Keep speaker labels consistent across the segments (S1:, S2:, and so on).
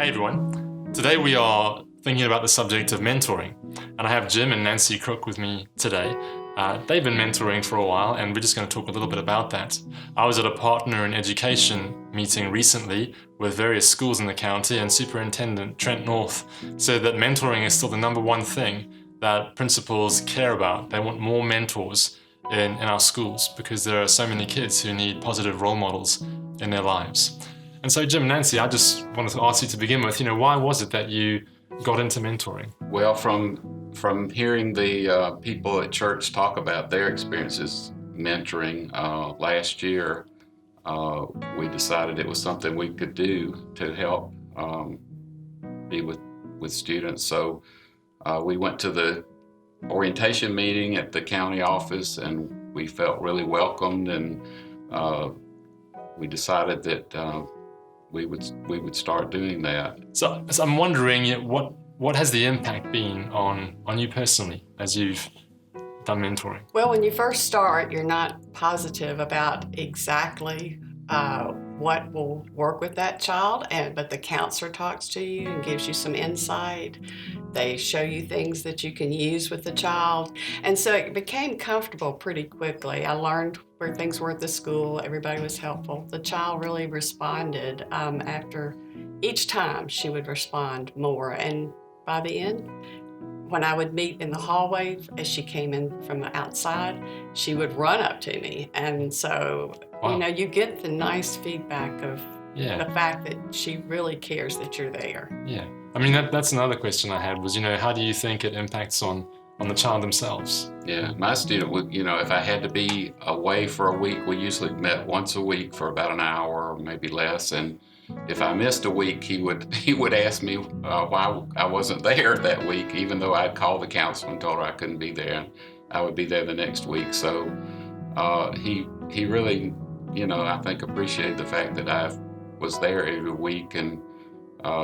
S1: Hey everyone, today we are thinking about the subject of mentoring, and I have Jim and Nancy Crook with me today. They've been mentoring for a while, and we're just going to talk a little bit about that. I was at a partner in education meeting recently with various schools in the county, and Superintendent Trent North said that mentoring is still the number one thing that principals care about. They want more mentors in our schools because there are so many kids who need positive role models in their lives. And so, Jim and Nancy, I just wanted to ask you to begin with, why was it that you got into mentoring?
S2: Well, from hearing the people at church talk about their experiences mentoring last year, we decided it was something we could do to help be with students. So we went to the orientation meeting at the county office, and we felt really welcomed, and we decided that we would start doing that.
S1: So I'm wondering, what has the impact been on you personally as you've done mentoring?
S3: Well, when you first start, you're not positive about exactly what will work with that child, but the counselor talks to you and gives you some insight. They show you things that you can use with the child. And so it became comfortable pretty quickly. I learned where things were at the school. Everybody was helpful. The child really responded. After each time, she would respond more. And by the end, when I would meet in the hallway, as she came in from the outside, she would run up to me. And so,
S1: wow.
S3: You get the nice feedback of the fact that she really cares that you're there.
S1: Yeah. I mean, that's another question I had was, how do you think it impacts on the child themselves?
S2: Yeah, my student would, if I had to be away for a week, we usually met once a week for about an hour or maybe less. And if I missed a week, he would ask me why I wasn't there that week, even though I'd called the counselor and told her I couldn't be there. I would be there the next week. So he really, I think appreciated the fact that I was there every week and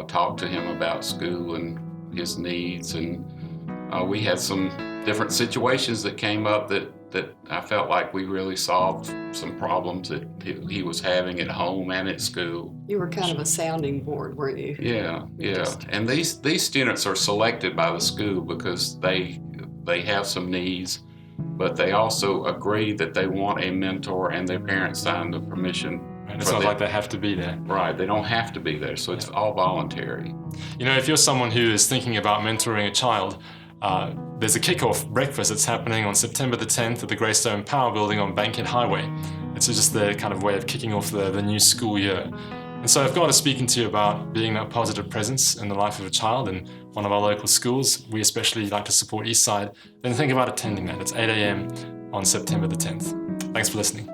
S2: talked to him about school and his needs. And we had some different situations that came up that I felt like we really solved some problems that he was having at home and at school.
S3: You were kind of a sounding board, weren't you?
S2: Yeah. And these students are selected by the school because they have some needs, but they also agree that they want a mentor, and their parents sign the permission.
S1: And it's not like they have to be there.
S2: Right, they don't have to be there, so it's all voluntary.
S1: If you're someone who is thinking about mentoring a child, there's a Kickoff Breakfast that's happening on September the 10th at the Greystone Power Building on Bankhead Highway. It's just their kind of way of kicking off the new school year. And so if God is speaking to you about being that positive presence in the life of a child in one of our local schools, we especially like to support Eastside, then think about attending that. It's 8 a.m. on September the 10th. Thanks for listening.